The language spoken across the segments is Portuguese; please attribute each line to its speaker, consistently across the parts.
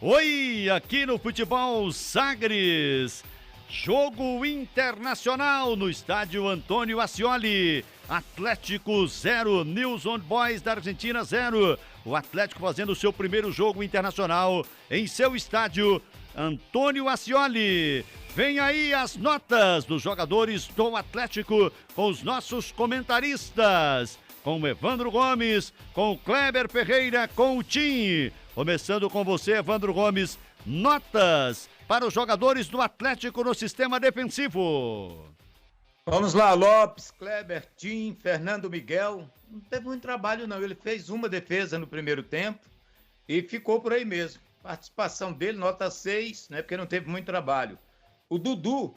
Speaker 1: Oi, aqui no Futebol Sagres. Jogo internacional no estádio Antônio Ascioli. Atlético 0, News Old Boys da Argentina 0. O Atlético fazendo o seu primeiro jogo internacional em seu estádio Antônio Ascioli. Vem aí as notas dos jogadores do Atlético com os nossos comentaristas. Com o Evandro Gomes, com o Kleber Ferreira, com o Tim. Começando com você, Evandro Gomes, notas para os jogadores do Atlético no sistema defensivo.
Speaker 2: Vamos lá, Lopes, Kleber, Tim, Fernando Miguel. Não teve muito trabalho não, ele fez uma defesa no primeiro tempo e ficou por aí mesmo. Participação dele, nota 6, né, porque não teve muito trabalho. O Dudu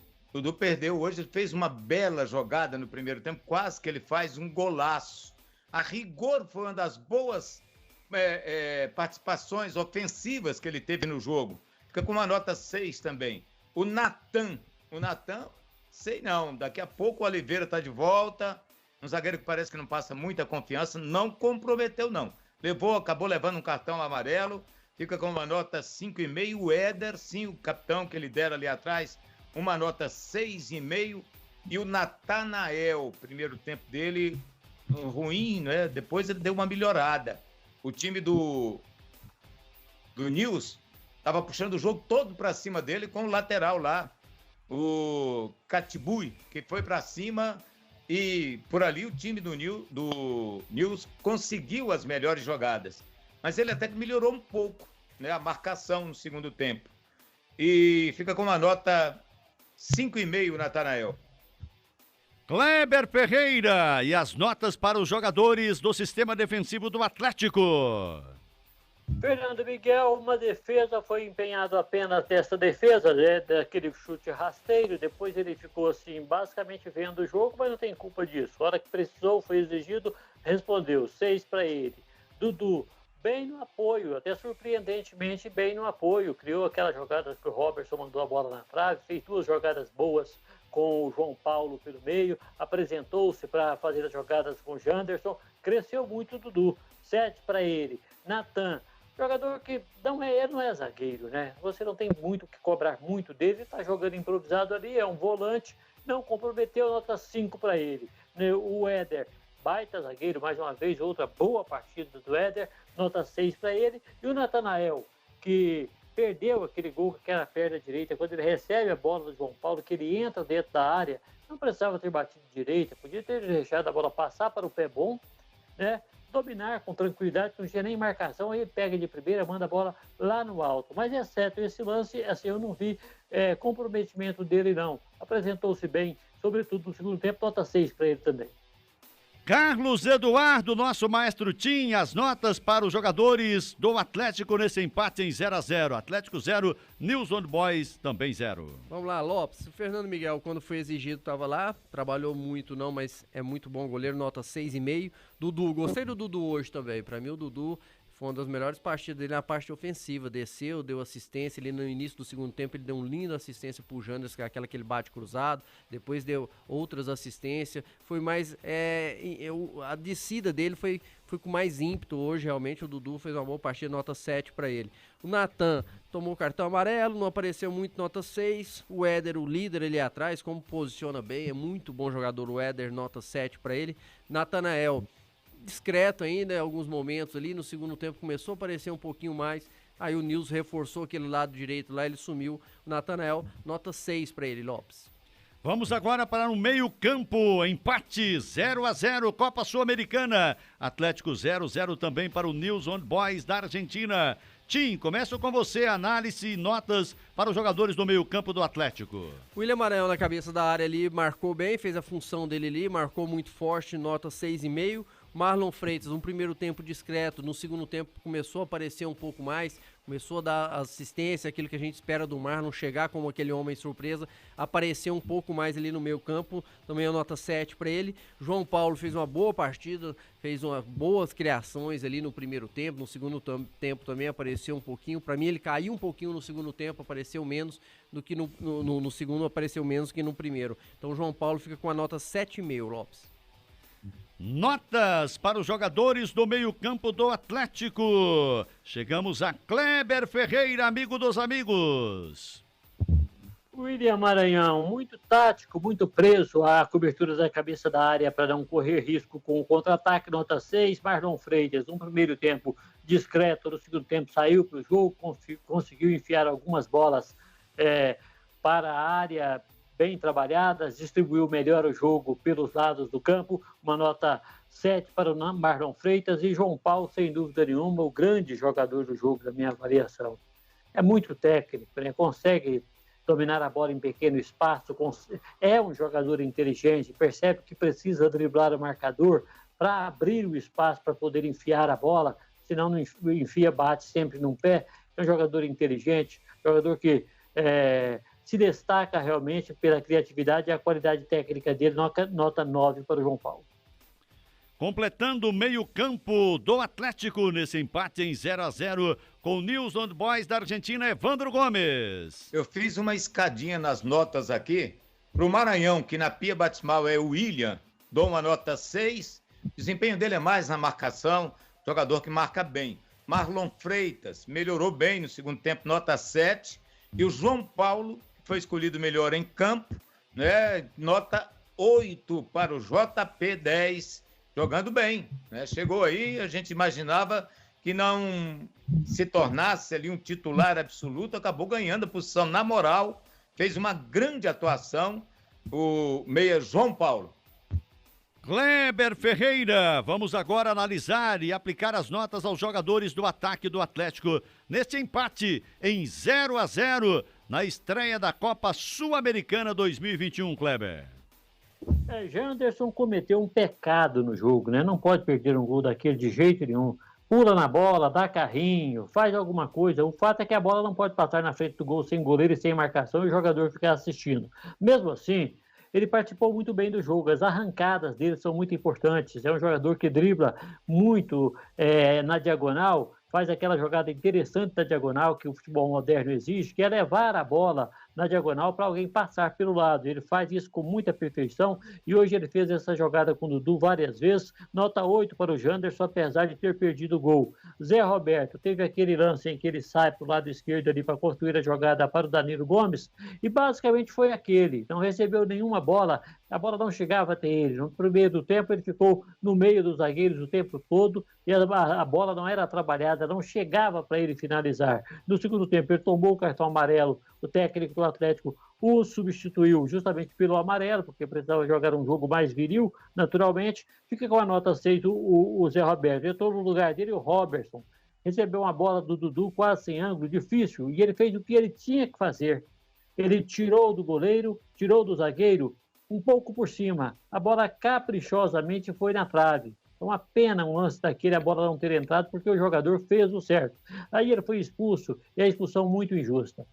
Speaker 2: perdeu hoje, ele fez uma bela jogada no primeiro tempo, quase que ele faz um golaço. A rigor foi uma das boas participações ofensivas que ele teve no jogo. Fica com uma nota 6 também. O Natan, sei não, daqui a pouco o Oliveira tá de volta, um zagueiro que parece que não passa muita confiança, não comprometeu não. Acabou levando um cartão amarelo, fica com uma nota 5,5. O Éder, sim, o capitão que ele dera ali atrás, uma nota 6,5. E o Natanael, primeiro tempo dele ruim, né? Depois ele deu uma melhorada. O time do News estava puxando o jogo todo para cima dele com o lateral lá, o Catibui, que foi para cima e por ali o time do News conseguiu as melhores jogadas. Mas ele até que melhorou um pouco, né, a marcação no segundo tempo. E fica com uma nota 5,5, Natanael.
Speaker 1: Kleber Ferreira e as notas para os jogadores do sistema defensivo do Atlético.
Speaker 3: Fernando Miguel, uma defesa, foi empenhado apenas nessa defesa, né, daquele chute rasteiro, depois ele ficou assim, basicamente vendo o jogo, mas não tem culpa disso. A hora que precisou, foi exigido, respondeu, 6 para ele. Dudu, bem no apoio, até surpreendentemente bem no apoio, criou aquela jogada que o Robertson mandou a bola na trave, fez 2 jogadas boas com o João Paulo pelo meio, apresentou-se para fazer as jogadas com o Janderson, cresceu muito o Dudu, 7 para ele. Natan, jogador que não é zagueiro, né? Você não tem muito o que cobrar muito dele, está jogando improvisado ali, é um volante, não comprometeu, nota 5 para ele. O Éder, baita zagueiro, mais uma vez, outra boa partida do Éder, nota 6 para ele. E o Natanael, que perdeu aquele gol que era a perna direita, quando ele recebe a bola do João Paulo, que ele entra dentro da área, não precisava ter batido de direita, podia ter deixado a bola passar para o pé bom, né? Dominar com tranquilidade, não tinha nem marcação, aí pega de primeira, manda a bola lá no alto. Mas exceto esse lance, assim, eu não vi comprometimento dele não. Apresentou-se bem, sobretudo no segundo tempo, nota 6 para ele também.
Speaker 1: Carlos Eduardo, nosso maestro Tim, as notas para os jogadores do Atlético nesse empate em 0-0. Atlético 0, News Old Boys também 0.
Speaker 4: Vamos lá, Lopes. O Fernando Miguel, quando foi exigido, estava lá. Trabalhou muito não, mas é muito bom goleiro, nota 6,5. Dudu, gostei do Dudu hoje também. Para mim o Dudu foi uma das melhores partidas dele na parte ofensiva. Desceu, deu assistência. Ali no início do segundo tempo ele deu uma linda assistência pro Janderson, que é aquela que ele bate cruzado. Depois deu outras assistências. Foi mais... a descida dele foi com mais ímpeto hoje, realmente. O Dudu fez uma boa partida, nota 7 para ele. O Natan tomou cartão amarelo, não apareceu muito, nota 6. O Éder, o líder ali atrás, como posiciona bem. É muito bom jogador o Éder, nota 7 para ele. Natanael, discreto ainda em alguns momentos ali, no segundo tempo começou a aparecer um pouquinho mais, aí o Nils reforçou aquele lado direito lá, ele sumiu. O Natanael, nota 6 para ele, Lopes.
Speaker 1: Vamos agora para o meio-campo, empate 0-0, Copa Sul-Americana. Atlético 0-0 também para o News Old Boys da Argentina. Tim, começo com você, análise e notas para os jogadores do meio-campo do Atlético.
Speaker 4: William Maranhão na cabeça da área ali, marcou bem, fez a função dele ali, marcou muito forte, nota 6,5. Marlon Freitas, um primeiro tempo discreto, no segundo tempo começou a aparecer um pouco mais, começou a dar assistência, aquilo que a gente espera do Marlon, chegar como aquele homem surpresa, apareceu um pouco mais ali no meio campo, também a nota 7 para ele. João Paulo fez uma boa partida, fez boas criações ali no primeiro tempo, no segundo tempo também apareceu um pouquinho, para mim ele caiu um pouquinho no segundo tempo, apareceu menos do que no segundo, apareceu menos que no primeiro. Então o João Paulo fica com a nota 7,5, Lopes.
Speaker 1: Notas para os jogadores do meio-campo do Atlético. Chegamos a Kleber Ferreira, amigo dos amigos.
Speaker 3: William Maranhão, muito tático, muito preso a coberturas da cabeça da área para não correr risco com o contra-ataque, nota 6. Marlon Freitas, no primeiro tempo discreto, no segundo tempo saiu para o jogo, conseguiu enfiar algumas bolas para a área bem trabalhadas, distribuiu melhor o jogo pelos lados do campo, uma nota 7 para o Marlon Freitas. E João Paulo, sem dúvida nenhuma, o grande jogador do jogo, da minha avaliação. É muito técnico, né? Consegue dominar a bola em pequeno espaço, é um jogador inteligente, percebe que precisa driblar o marcador para abrir o espaço para poder enfiar a bola, senão não enfia, bate sempre num pé. É um jogador inteligente, jogador que se destaca realmente pela criatividade e a qualidade técnica dele, nota 9 para o João Paulo.
Speaker 1: Completando o meio-campo do Atlético nesse empate em 0-0 com o News Old Boys da Argentina, Evandro Gomes.
Speaker 2: Eu fiz uma escadinha nas notas aqui. Para o Maranhão, que na pia batismal é o William, dou uma nota 6. O desempenho dele é mais na marcação, jogador que marca bem. Marlon Freitas melhorou bem no segundo tempo, nota 7. E o João Paulo, que foi escolhido melhor em campo, né, nota 8 para o JP 10. Jogando bem, né? Chegou aí, a gente imaginava que não se tornasse ali um titular absoluto, acabou ganhando a posição na moral, fez uma grande atuação, o meia João Paulo.
Speaker 1: Kleber Ferreira, vamos agora analisar e aplicar as notas aos jogadores do ataque do Atlético neste empate em 0-0 na estreia da Copa Sul-Americana 2021, Kleber.
Speaker 3: Janderson cometeu um pecado no jogo, né? Não pode perder um gol daquele de jeito nenhum. Pula na bola, dá carrinho, faz alguma coisa. O fato é que a bola não pode passar na frente do gol sem goleiro e sem marcação e o jogador ficar assistindo. Mesmo assim, ele participou muito bem do jogo. As arrancadas dele são muito importantes. É um jogador que dribla muito na diagonal, faz aquela jogada interessante da diagonal que o futebol moderno exige, que é levar a bola na diagonal para alguém passar pelo lado. Ele faz isso com muita perfeição e hoje ele fez essa jogada com o Dudu várias vezes. Nota 8 para o Janderson, apesar de ter perdido o gol. Zé Roberto teve aquele lance em que ele sai para o lado esquerdo ali para construir a jogada para o Danilo Gomes e basicamente foi aquele. Não recebeu nenhuma bola, a bola não chegava até ele. No primeiro tempo ele ficou no meio dos zagueiros o tempo todo e a bola não era trabalhada, não chegava para ele finalizar. No segundo tempo ele tomou o cartão amarelo, o técnico do Atlético o substituiu justamente pelo amarelo, porque precisava jogar um jogo mais viril, naturalmente. Fica com a nota 6 o Zé Roberto. Entrou no lugar dele o Robertson. Recebeu uma bola do Dudu quase sem ângulo, difícil, e ele fez o que ele tinha que fazer. Ele tirou do goleiro, tirou do zagueiro, um pouco por cima. A bola caprichosamente foi na trave. É uma pena um lance daquele, a bola não ter entrado, porque o jogador fez o certo. Aí ele foi expulso, e a expulsão muito injusta.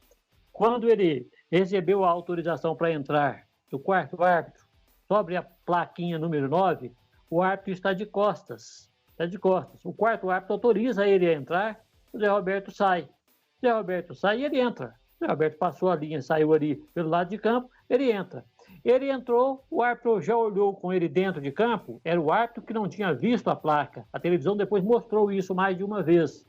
Speaker 3: Quando ele recebeu a autorização para entrar do quarto árbitro, sobre a plaquinha número 9, o árbitro está de costas. Está de costas. O quarto árbitro autoriza ele a entrar, o Zé Roberto sai. O Zé Roberto sai e ele entra. O Zé Roberto passou a linha, saiu ali pelo lado de campo, ele entra. Ele entrou, o árbitro já olhou com ele dentro de campo, era o árbitro que não tinha visto a placa. A televisão depois mostrou isso mais de uma vez.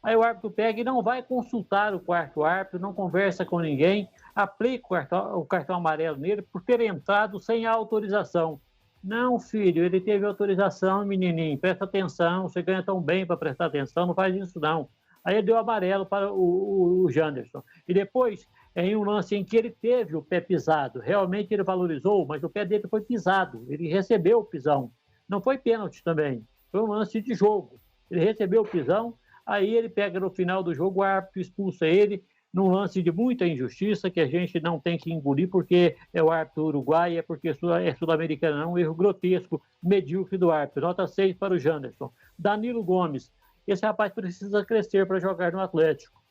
Speaker 3: Aí o árbitro pega e não vai consultar o quarto árbitro, não conversa com ninguém, aplica o cartão amarelo nele por ter entrado sem a autorização. Não, filho, ele teve autorização, menininho, presta atenção, você ganha tão bem para prestar atenção, não faz isso não. Aí ele deu amarelo para o Janderson. E depois, em um lance em que ele teve o pé pisado, realmente ele valorizou, mas o pé dele foi pisado, ele recebeu o pisão. Não foi pênalti também, foi um lance de jogo. Ele recebeu o pisão, aí ele pega no final do jogo, o árbitro expulsa ele num lance de muita injustiça que a gente não tem que engolir porque é o árbitro uruguai, é porque é sul-americano, é um erro grotesco, medíocre do árbitro. Nota 6 para o Janderson. Danilo Gomes, esse rapaz precisa crescer para jogar no Atlético.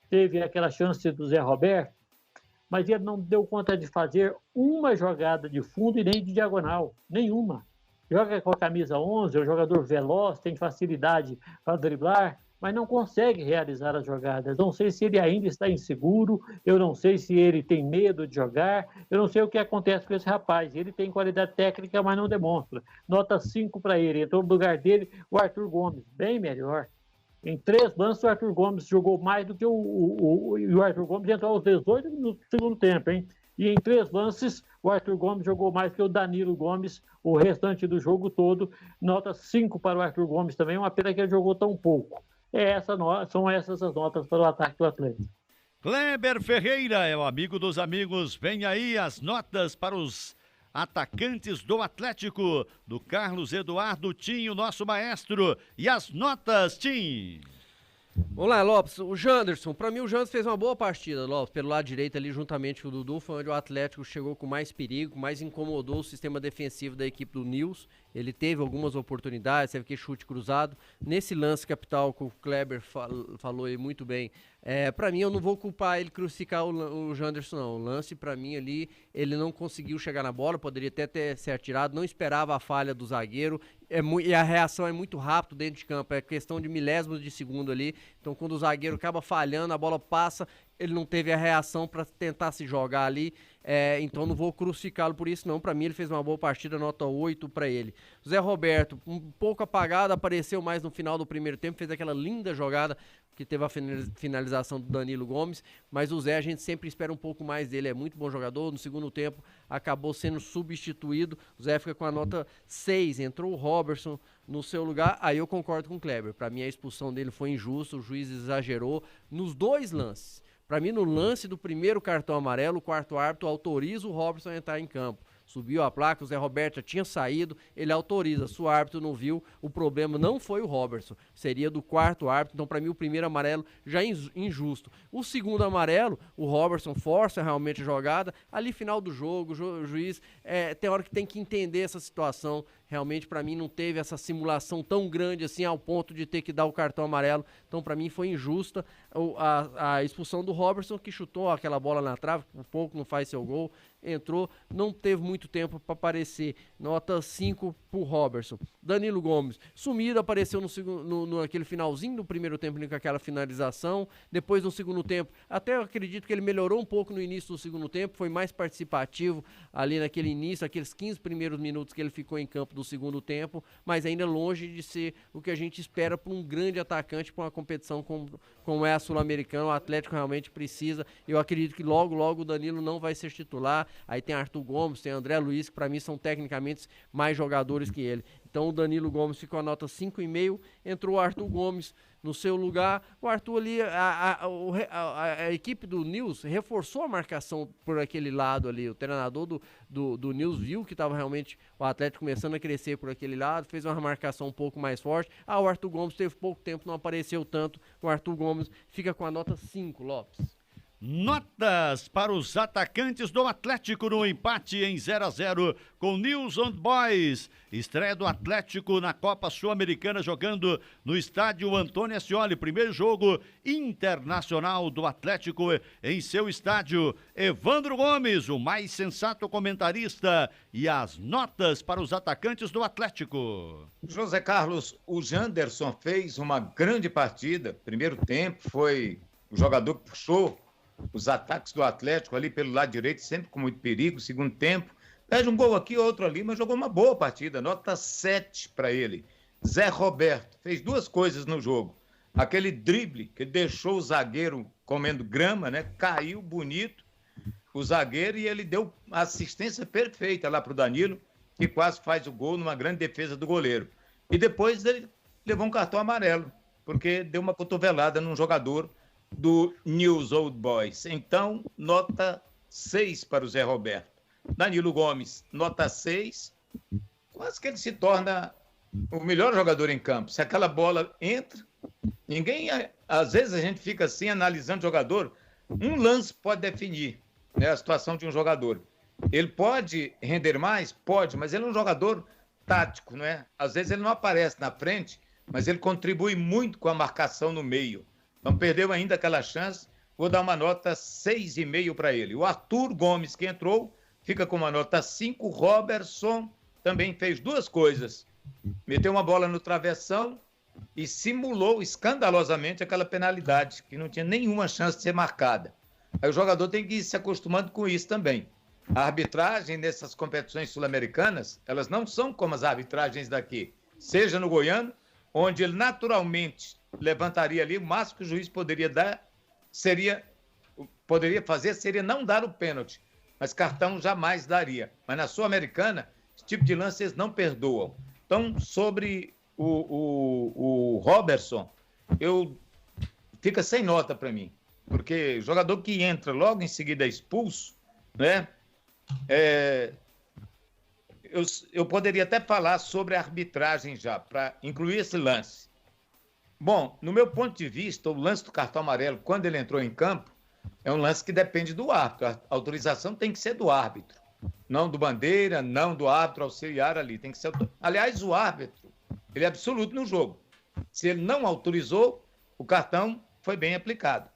Speaker 3: Teve aquela chance do Zé Roberto, mas ele não deu conta de fazer uma jogada de fundo e nem de diagonal, nenhuma. Joga com a camisa 11, é um jogador veloz, tem facilidade para driblar, mas não consegue realizar as jogadas. Não sei se ele ainda está inseguro, eu não sei se ele tem medo de jogar, eu não sei o que acontece com esse rapaz. Ele tem qualidade técnica, mas não demonstra. Nota 5 para ele. Entrou no lugar dele o Arthur Gomes, bem melhor. Em 3 lances, o Arthur Gomes jogou mais do que o Arthur Gomes entrou aos 18 no segundo tempo, hein? E em 3 lances, o Arthur Gomes jogou mais que o Danilo Gomes, o restante do jogo todo. Nota 5 para o Arthur Gomes também, uma pena que ele jogou tão pouco. São essas as notas para o ataque do Atlético.
Speaker 1: Kleber Ferreira é o amigo dos amigos. Vem aí as notas para os atacantes do Atlético, do Carlos Eduardo Tinho, nosso maestro. E as notas, Tim.
Speaker 4: Vamos lá, Lopes. O Janderson, pra mim o Janderson fez uma boa partida, Lopes, pelo lado direito ali, juntamente com o Dudu, foi onde o Atlético chegou com mais perigo, mais incomodou o sistema defensivo da equipe do Nils. Ele teve algumas oportunidades, teve que chute cruzado. Nesse lance capital que o Kleber falou aí muito bem, pra mim eu não vou culpar ele, crucificar o Janderson não. O lance pra mim ali, ele não conseguiu chegar na bola, poderia até ter se atirado, não esperava a falha do zagueiro. E a reação é muito rápido dentro de campo, é questão de milésimos de segundo ali. Então quando o zagueiro acaba falhando, a bola passa, ele não teve a reação para tentar se jogar ali. Então não vou crucificá-lo por isso não. Para mim ele fez uma boa partida, nota 8 para ele. Zé Roberto, um pouco apagado, apareceu mais no final do primeiro tempo, fez aquela linda jogada que teve a finalização do Danilo Gomes, mas o Zé a gente sempre espera um pouco mais dele, é muito bom jogador. No segundo tempo acabou sendo substituído, o Zé fica com a nota 6, entrou o Robertson no seu lugar. Aí eu concordo com o Kleber, para mim a expulsão dele foi injusta, o juiz exagerou nos 2 lances. Para mim, no lance do primeiro cartão amarelo, o quarto árbitro autoriza o Robertson a entrar em campo. Subiu a placa, o Zé Roberto já tinha saído, ele autoriza. Se o árbitro não viu, o problema não foi o Robertson, seria do quarto árbitro. Então, para mim, o primeiro amarelo já é injusto. O segundo amarelo, o Robertson força realmente a jogada. Ali, final do jogo, o juiz tem hora que tem que entender essa situação. Realmente, para mim, não teve essa simulação tão grande assim ao ponto de ter que dar o cartão amarelo. Então, para mim, foi injusta a expulsão do Robertson, que chutou aquela bola na trave, por pouco não faz seu gol. Entrou, não teve muito tempo para aparecer. Nota 5 pro Robertson. Danilo Gomes, sumido, apareceu naquele finalzinho do primeiro tempo com aquela finalização. Depois no segundo tempo, até eu acredito que ele melhorou um pouco no início do segundo tempo, foi mais participativo ali naquele início, aqueles 15 primeiros minutos que ele ficou em campo do segundo tempo, mas ainda longe de ser o que a gente espera para um grande atacante para uma competição como é a Sul-Americana. O Atlético realmente precisa. Eu acredito que logo o Danilo não vai ser titular. Aí tem Arthur Gomes, tem André Luiz, que para mim são tecnicamente mais jogadores que ele. Então o Danilo Gomes ficou a nota 5,5, entrou o Arthur Gomes no seu lugar. O Arthur ali, a equipe do Nils reforçou a marcação por aquele lado ali. O treinador do Nils viu que estava realmente o Atlético começando a crescer por aquele lado, fez uma marcação um pouco mais forte. O Arthur Gomes teve pouco tempo, não apareceu tanto. O Arthur Gomes fica com a nota 5, Lopes.
Speaker 1: Notas para os atacantes do Atlético no empate em 0-0 com News Old Boys. Estreia do Atlético na Copa Sul-Americana jogando no estádio Antônio Ascioli. Primeiro jogo internacional do Atlético em seu estádio. Evandro Gomes, o mais sensato comentarista. E as notas para os atacantes do Atlético.
Speaker 2: José Carlos, o Janderson fez uma grande partida. Primeiro tempo foi o jogador que puxou os ataques do Atlético ali pelo lado direito, sempre com muito perigo. Segundo tempo, perde um gol aqui, outro ali, mas jogou uma boa partida, nota 7 para ele. Zé Roberto fez 2 coisas no jogo. Aquele drible que deixou o zagueiro comendo grama, né? Caiu bonito o zagueiro e ele deu a assistência perfeita lá para o Danilo, que quase faz o gol numa grande defesa do goleiro. E depois ele levou um cartão amarelo, porque deu uma cotovelada num jogador do News Old Boys. Então, nota 6 para o Zé Roberto. Danilo Gomes, nota 6. Quase que ele se torna o melhor jogador em campo. Se aquela bola entra, às vezes a gente fica assim analisando o jogador. Um lance pode definir, né, a situação de um jogador. Ele pode render mais? Pode, mas ele é um jogador tático, não é? Às vezes ele não aparece na frente, mas ele contribui muito com a marcação no meio. Não perdeu ainda aquela chance, vou dar uma nota 6,5 para ele. O Arthur Gomes, que entrou, fica com uma nota 5. O Robertson também fez 2 coisas. Meteu uma bola no travessão e simulou escandalosamente aquela penalidade, que não tinha nenhuma chance de ser marcada. Aí o jogador tem que ir se acostumando com isso também. A arbitragem nessas competições sul-americanas, elas não são como as arbitragens daqui. Seja no Goiano, onde ele naturalmente levantaria ali, o máximo que o juiz poderia fazer seria não dar o pênalti, mas cartão jamais daria. Mas na Sul-Americana, esse tipo de lance eles não perdoam. Então, sobre o Robertson, fica sem nota para mim, porque o jogador que entra logo em seguida é expulso, né? Eu poderia até falar sobre a arbitragem já, para incluir esse lance. Bom, no meu ponto de vista, o lance do cartão amarelo, quando ele entrou em campo, é um lance que depende do árbitro. A autorização tem que ser do árbitro, não do bandeira, não do árbitro auxiliar ali. Tem que ser. Aliás, o árbitro, ele é absoluto no jogo. Se ele não autorizou, o cartão foi bem aplicado.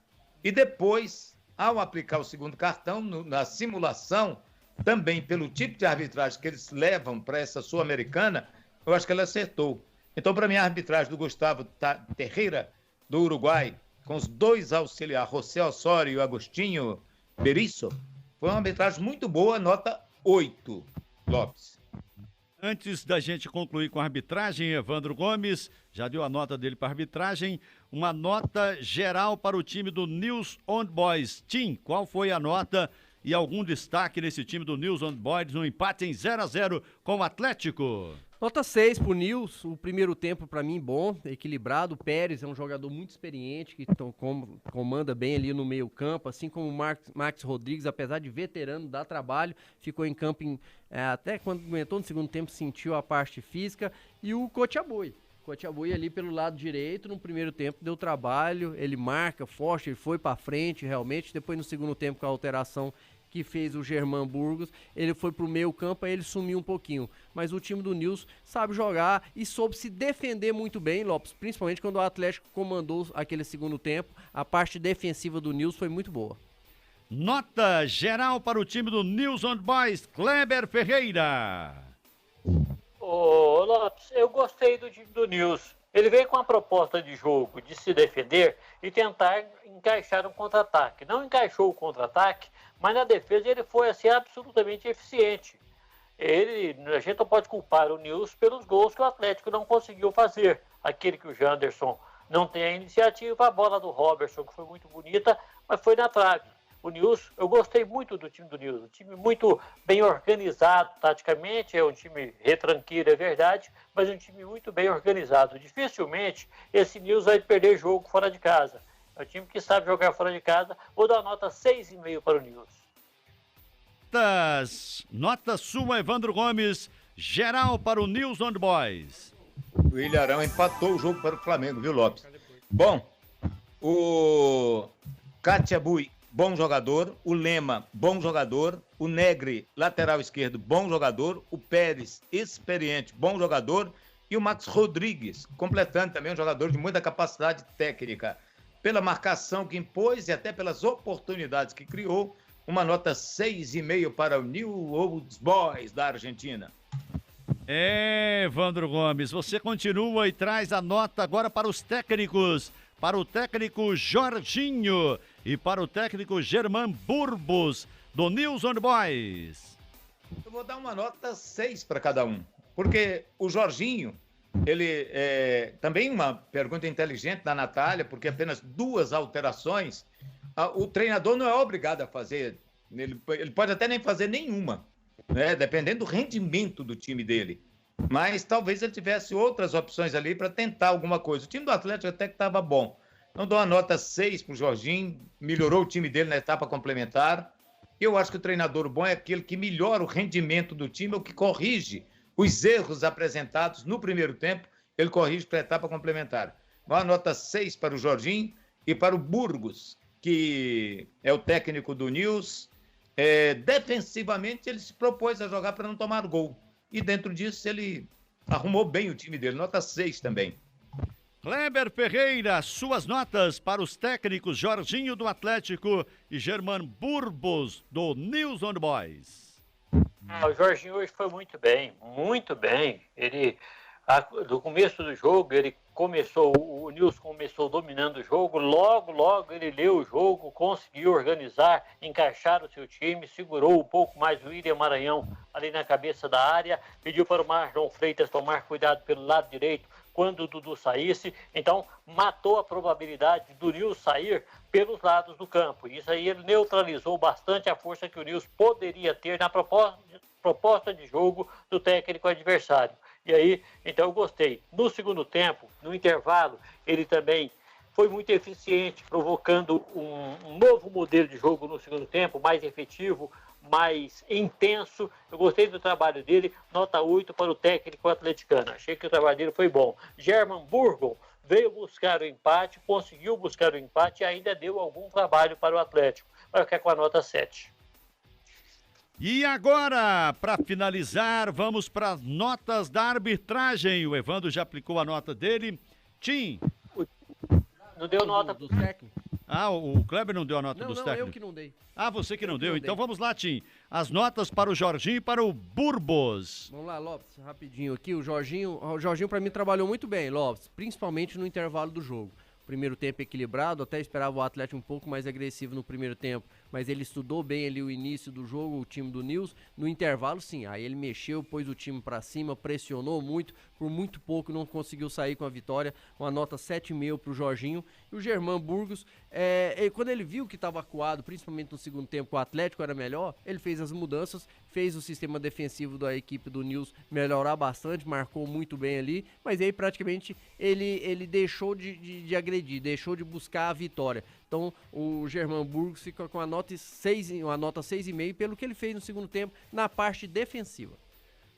Speaker 2: E depois, ao aplicar o segundo cartão, na simulação, também pelo tipo de arbitragem que eles levam para essa Sul-Americana, eu acho que ela acertou. Então, para mim, a arbitragem do Gustavo Terreira, do Uruguai, com os dois auxiliares, José Osório e o Agostinho Berisso, foi uma arbitragem muito boa, nota 8, Lopes.
Speaker 1: Antes da gente concluir com a arbitragem, Evandro Gomes já deu a nota dele para a arbitragem, uma nota geral para o time do News Old Boys. Tim, qual foi a nota e algum destaque nesse time do News Old Boys no empate em 0-0 com o Atlético?
Speaker 4: Nota 6 pro Nils, o primeiro tempo pra mim bom, equilibrado. O Pérez é um jogador muito experiente, que comanda bem ali no meio campo, assim como o Max Rodrigues, apesar de veterano, dá trabalho, ficou em campo até quando aguentou no segundo tempo, sentiu a parte física. E o Cochabui ali pelo lado direito, no primeiro tempo deu trabalho, ele marca forte, ele foi pra frente realmente, depois no segundo tempo com a alteração que fez o Germán Burgos, ele foi pro meio campo, aí ele sumiu um pouquinho. Mas o time do Nils sabe jogar e soube se defender muito bem, Lopes, principalmente quando o Atlético comandou aquele segundo tempo, a parte defensiva do Nils foi muito boa.
Speaker 1: Nota geral para o time do News Old Boys, Kleber Ferreira.
Speaker 3: Ô Lopes, eu gostei do time do Nils. Ele veio com a proposta de jogo de se defender e tentar encaixar um contra-ataque. Não encaixou o contra-ataque, mas na defesa ele foi assim, absolutamente eficiente. A gente não pode culpar o Nils pelos gols que o Atlético não conseguiu fazer. Aquele que o Janderson não tem a iniciativa, a bola do Robertson, que foi muito bonita, mas foi na trave. O Nils, eu gostei muito do time do Nils, um time muito bem organizado taticamente, é um time retranqueiro, é verdade, mas um time muito bem organizado. Dificilmente esse Nils vai perder jogo fora de casa. É um time que sabe jogar fora de casa. Vou dar nota 6,5 para o Nils.
Speaker 1: Nota sua, Evandro Gomes, geral para o News Old Boys.
Speaker 2: O Ilharão empatou o jogo para o Flamengo, viu, Lopes? Bom, o Cochabui, bom jogador, o Lema, bom jogador, o Negri, lateral esquerdo, bom jogador, o Pérez, experiente, bom jogador, e o Max Rodrigues, completando também um jogador de muita capacidade técnica. Pela marcação que impôs e até pelas oportunidades que criou, uma nota 6,5 para o New Old Boys da Argentina.
Speaker 1: Evandro Gomes, você continua e traz a nota agora para os técnicos. Para o técnico Jorginho e para o técnico Germán Burgos, do News Old Boys.
Speaker 2: Eu vou dar uma nota 6 para cada um, porque o Jorginho, ele também uma pergunta inteligente da Natália, porque apenas 2 alterações, o treinador não é obrigado a fazer, ele pode até nem fazer nenhuma, né, dependendo do rendimento do time dele. Mas talvez ele tivesse outras opções ali para tentar alguma coisa. O time do Atlético até que estava bom. Então dou uma nota 6 para o Jorginho, melhorou o time dele na etapa complementar. Eu acho que o treinador bom é aquele que melhora o rendimento do time, ou que corrige os erros apresentados no primeiro tempo, ele corrige para a etapa complementar. Uma nota 6 para o Jorginho e para o Burgos, que é o técnico do News. Defensivamente ele se propôs a jogar para não tomar gol. E dentro disso ele arrumou bem o time dele, nota 6 também.
Speaker 1: Kleber Ferreira, suas notas para os técnicos Jorginho do Atlético e Germán Burgos do News Old Boys.
Speaker 3: O Jorginho hoje foi muito bem, muito bem. Ele Do começo do jogo, o Nilson começou dominando o jogo, logo ele leu o jogo, conseguiu organizar, encaixar o seu time, segurou um pouco mais o William Maranhão ali na cabeça da área, pediu para o Marlon Freitas tomar cuidado pelo lado direito quando o Dudu saísse, então matou a probabilidade do Nilson sair pelos lados do campo. Isso aí ele neutralizou bastante a força que o Nilson poderia ter na proposta de jogo do técnico adversário. E aí, então eu gostei. No segundo tempo, no intervalo, ele também foi muito eficiente, provocando um novo modelo de jogo no segundo tempo, mais efetivo, mais intenso. Eu gostei do trabalho dele, nota 8 para o técnico atleticano. Achei que o trabalho dele foi bom. German Burgon veio buscar o empate, conseguiu buscar o empate e ainda deu algum trabalho para o Atlético. Vai ficar com a nota 7.
Speaker 1: E agora, para finalizar, vamos para as notas da arbitragem. O Evandro já aplicou a nota dele. Tim.
Speaker 3: Não deu nota
Speaker 4: dos técnicos.
Speaker 1: Ah, o Kleber não deu a nota dos técnicos?
Speaker 4: Não, eu que não dei.
Speaker 1: Ah, você que não deu. Então vamos lá, Tim. As notas para o Jorginho e para o Burbos.
Speaker 4: Vamos lá, Lopes, rapidinho aqui. O Jorginho para mim trabalhou muito bem, Lopes, principalmente no intervalo do jogo. Primeiro tempo equilibrado, até esperava o Atlético um pouco mais agressivo no primeiro tempo, mas ele estudou bem ali o início do jogo, o time do Nilson. No intervalo, sim, aí ele mexeu, pôs o time pra cima, pressionou muito, por muito pouco não conseguiu sair com a vitória. Uma nota 7,5 pro Jorginho. E o Germán Burgos, quando ele viu que estava acuado, principalmente no segundo tempo, o Atlético era melhor, ele fez as mudanças, fez o sistema defensivo da equipe do Nilson melhorar bastante, marcou muito bem ali, mas aí praticamente ele deixou de agredir, deixou de buscar a vitória. Então o Germán Burgos fica com uma nota 6,5 pelo que ele fez no segundo tempo na parte defensiva.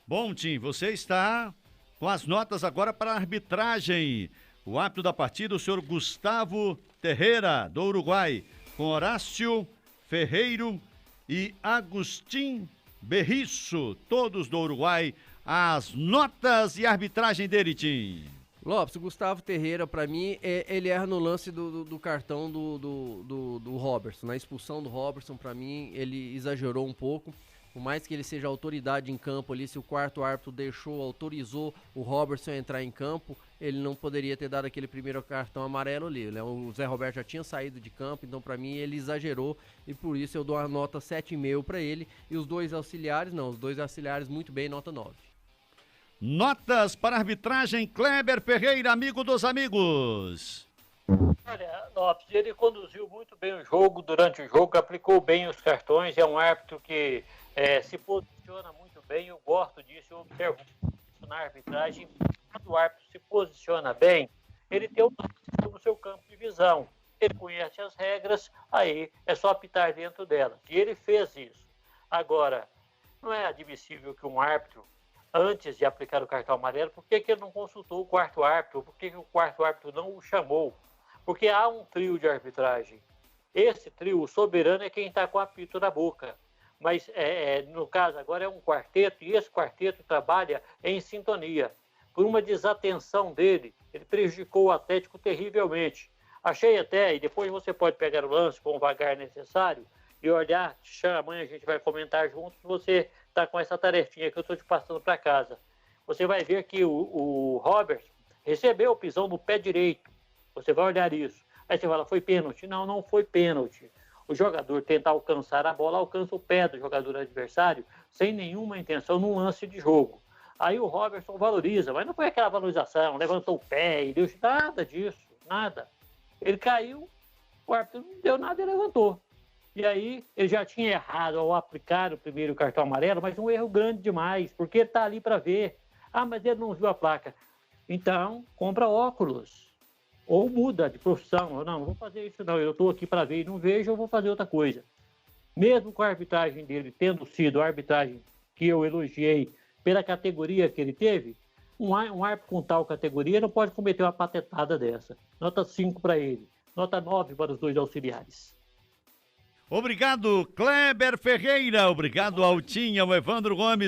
Speaker 1: Bom, Tim, você está com as notas agora para a arbitragem. O árbitro da partida, o senhor Gustavo Terreira, do Uruguai, com Horácio Ferreiro e Agustim Berriço, todos do Uruguai. As notas e a arbitragem dele, Tim.
Speaker 4: Lopes, o Gustavo Terreira, pra mim, ele erra no lance do cartão do Robertson. Na expulsão do Robertson, pra mim, ele exagerou um pouco. Por mais que ele seja autoridade em campo ali, se o quarto árbitro autorizou o Robertson a entrar em campo, ele não poderia ter dado aquele primeiro cartão amarelo ali. O Zé Roberto já tinha saído de campo, então pra mim ele exagerou e por isso eu dou a nota 7,5 pra ele. E os dois auxiliares muito bem, nota 9.
Speaker 1: Notas para a arbitragem, Kleber Ferreira, amigo dos amigos.
Speaker 3: Olha, Lopes, ele conduziu muito bem o jogo durante o jogo, aplicou bem os cartões, é um árbitro que se posiciona muito bem, eu gosto disso, eu observo isso na arbitragem. Quando o árbitro se posiciona bem, ele tem o no seu campo de visão, ele conhece as regras, aí é só apitar dentro delas, e ele fez isso. Agora, não é admissível que um árbitro, antes de aplicar o cartão amarelo, por que ele não consultou o quarto árbitro? Por que o quarto árbitro não o chamou? Porque há um trio de arbitragem. Esse trio, o soberano, é quem está com o apito na boca. Mas, no caso, agora é um quarteto, e esse quarteto trabalha em sintonia. Por uma desatenção dele, ele prejudicou o Atlético terrivelmente. Achei até, e depois você pode pegar o lance com o vagar necessário, e olhar, amanhã a gente vai comentar juntos, você está com essa tarefinha que eu estou te passando para casa. Você vai ver que o Robertson recebeu o pisão no pé direito. Você vai olhar isso. Aí você fala, foi pênalti? Não, não foi pênalti. O jogador tenta alcançar a bola, alcança o pé do jogador adversário sem nenhuma intenção num lance de jogo. Aí o Robertson valoriza, mas não foi aquela valorização, levantou o pé e deu nada disso, nada. Ele caiu, o árbitro não deu nada e levantou. E aí ele já tinha errado ao aplicar o primeiro cartão amarelo, mas um erro grande demais, porque ele está ali para ver. Ah, mas ele não viu a placa. Então, compra óculos. Ou muda de profissão. Não vou fazer isso não, eu estou aqui para ver e não vejo, eu vou fazer outra coisa. Mesmo com a arbitragem dele tendo sido a arbitragem que eu elogiei pela categoria que ele teve, um árbitro com tal categoria não pode cometer uma patetada dessa. Nota 5 para ele, nota 9 para os dois auxiliares.
Speaker 1: Obrigado, Kleber Ferreira. Obrigado, Altinha, o Evandro Gomes.